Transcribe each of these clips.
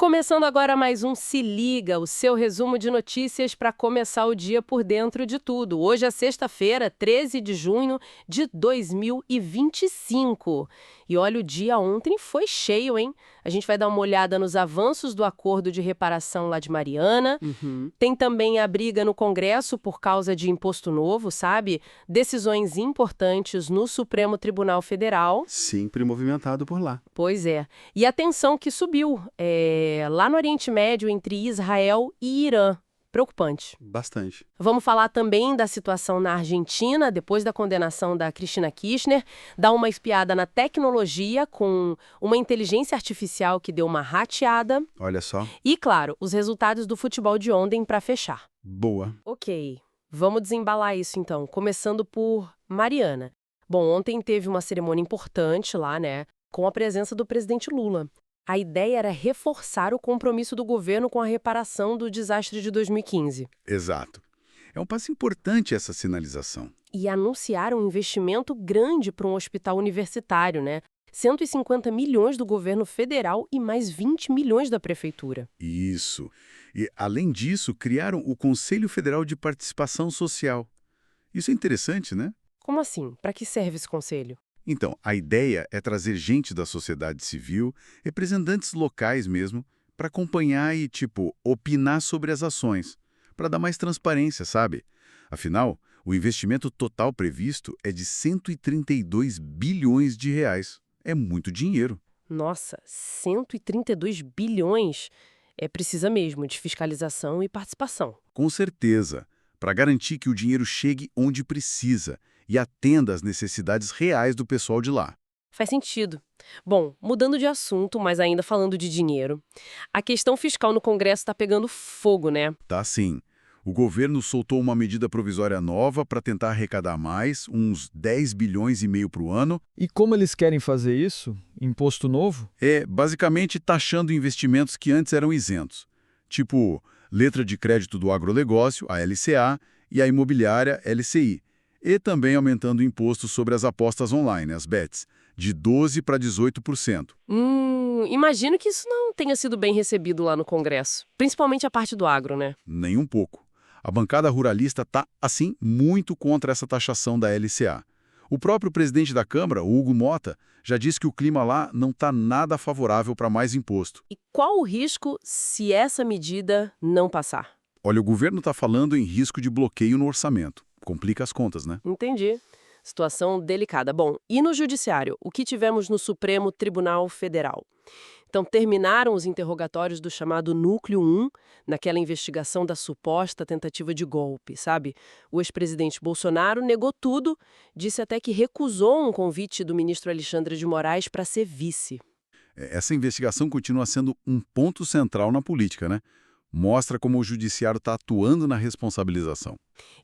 Começando agora mais um Se Liga, o seu resumo de notícias para começar o dia por dentro de tudo. Hoje é sexta-feira, 13 de junho de 2025. E olha, o dia ontem foi cheio, hein? A gente vai dar uma olhada nos avanços do acordo de reparação lá de Mariana. Tem também a briga no Congresso por causa de imposto novo, sabe? Decisões importantes no Supremo Tribunal Federal. Sempre movimentado por lá. Pois é. E a tensão que subiu lá no Oriente Médio entre Israel e Irã. Preocupante. Bastante. Vamos falar também da situação na Argentina, depois da condenação da Cristina Kirchner, dar uma espiada na tecnologia com uma inteligência artificial que deu uma rateada. Olha só. E, claro, os resultados do futebol de ontem para fechar. Boa. Ok, vamos desembalar isso então, começando por Mariana. Bom, ontem teve uma cerimônia importante lá, né, com a presença do presidente Lula. A ideia era reforçar o compromisso do governo com a reparação do desastre de 2015. Exato. É um passo importante essa sinalização. E anunciar um investimento grande para um hospital universitário, né? 150 milhões do governo federal e mais 20 milhões da prefeitura. Isso. E, além disso, criaram o Conselho Federal de Participação Social. Isso é interessante, né? Como assim? Para que serve esse conselho? Então, a ideia é trazer gente da sociedade civil, representantes locais mesmo, para acompanhar e, opinar sobre as ações, para dar mais transparência, sabe? Afinal, o investimento total previsto é de 132 bilhões de reais. É muito dinheiro. Nossa, 132 bilhões? Precisa mesmo de fiscalização e participação. Com certeza, para garantir que o dinheiro chegue onde precisa e atenda às necessidades reais do pessoal de lá. Faz sentido. Bom, mudando de assunto, mas ainda falando de dinheiro, a questão fiscal no Congresso está pegando fogo, né? Tá sim. O governo soltou uma medida provisória nova para tentar arrecadar mais, uns 10 bilhões e meio para o ano. E como eles querem fazer isso? Imposto novo? É basicamente taxando investimentos que antes eram isentos, tipo letra de crédito do agronegócio, a LCA, e a imobiliária, LCI. E também aumentando o imposto sobre as apostas online, as bets, de 12% para 18%. Imagino que isso não tenha sido bem recebido lá no Congresso. Principalmente a parte do agro, né? Nem um pouco. A bancada ruralista está, assim, muito contra essa taxação da LCA. O próprio presidente da Câmara, o Hugo Mota, já disse que o clima lá não está nada favorável para mais imposto. E qual o risco se essa medida não passar? Olha, o governo está falando em risco de bloqueio no orçamento. Complica as contas, né? Entendi. Situação delicada. Bom, e no Judiciário? O que tivemos no Supremo Tribunal Federal? Então, terminaram os interrogatórios do chamado Núcleo 1, naquela investigação da suposta tentativa de golpe, sabe? O ex-presidente Bolsonaro negou tudo, disse até que recusou um convite do ministro Alexandre de Moraes para ser vice. Essa investigação continua sendo um ponto central na política, né? Mostra como o judiciário está atuando na responsabilização.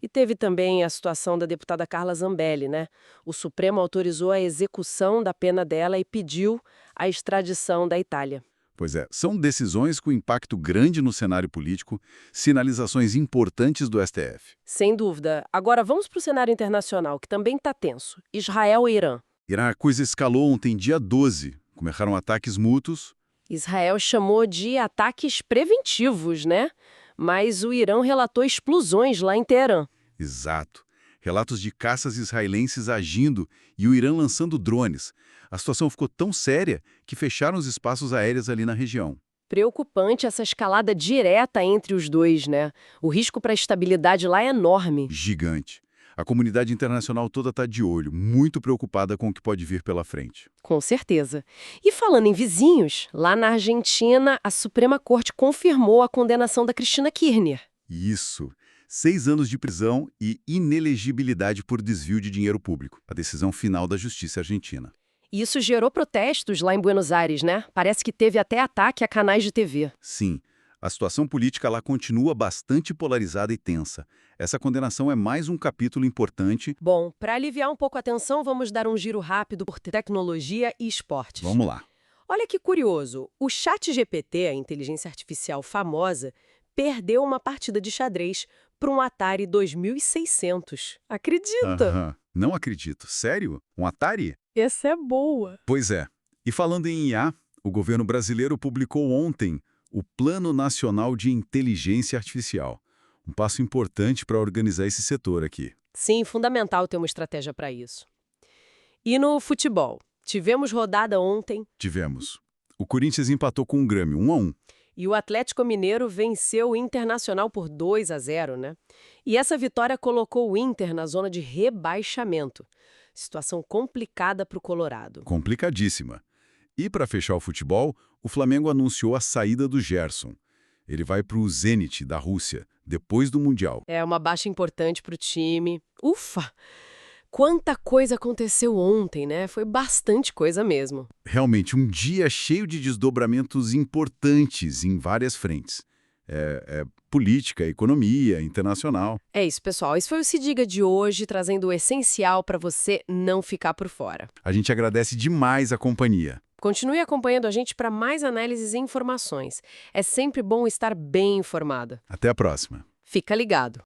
E teve também a situação da deputada Carla Zambelli, né? O Supremo autorizou a execução da pena dela e pediu a extradição da Itália. Pois é, são decisões com impacto grande no cenário político, sinalizações importantes do STF. Sem dúvida. Agora vamos para o cenário internacional, que também está tenso. Israel e Irã. Irã, a coisa escalou ontem, dia 12. Começaram ataques mútuos. Israel chamou de ataques preventivos, né? Mas o Irã relatou explosões lá em Teherã. Exato. Relatos de caças israelenses agindo e o Irã lançando drones. A situação ficou tão séria que fecharam os espaços aéreos ali na região. Preocupante essa escalada direta entre os dois, né? O risco para a estabilidade lá é enorme. Gigante. A comunidade internacional toda está de olho, muito preocupada com o que pode vir pela frente. Com certeza. E falando em vizinhos, lá na Argentina, a Suprema Corte confirmou a condenação da Cristina Kirchner. Isso. 6 anos de prisão e inelegibilidade por desvio de dinheiro público. A decisão final da Justiça Argentina. Isso gerou protestos lá em Buenos Aires, né? Parece que teve até ataque a canais de TV. Sim. A situação política lá continua bastante polarizada e tensa. Essa condenação é mais um capítulo importante. Bom, para aliviar um pouco a tensão, vamos dar um giro rápido por tecnologia e esportes. Vamos lá. Olha que curioso, o ChatGPT, a inteligência artificial famosa, perdeu uma partida de xadrez para um Atari 2600. Acredita? Não acredito. Sério? Um Atari? Essa é boa. Pois é. E falando em IA, o governo brasileiro publicou ontem o Plano Nacional de Inteligência Artificial. Um passo importante para organizar esse setor aqui. Sim, fundamental ter uma estratégia para isso. E no futebol? Tivemos rodada ontem Tivemos. O Corinthians empatou com o Grêmio, 1-1. e o Atlético Mineiro venceu o Internacional por 2-0, né? E essa vitória colocou o Inter na zona de rebaixamento. Situação complicada para o Colorado. Complicadíssima. E para fechar o futebol, o Flamengo anunciou a saída do Gerson. Ele vai para o Zenit, da Rússia, depois do Mundial. É uma baixa importante para o time. Ufa! Quanta coisa aconteceu ontem, né? Foi bastante coisa mesmo. Realmente, um dia cheio de desdobramentos importantes em várias frentes. Política, economia, internacional. É isso, pessoal. Esse foi o Se Diga de hoje, trazendo o essencial para você não ficar por fora. A gente agradece demais a companhia. Continue acompanhando a gente para mais análises e informações. É sempre bom estar bem informada. Até a próxima. Fica ligado.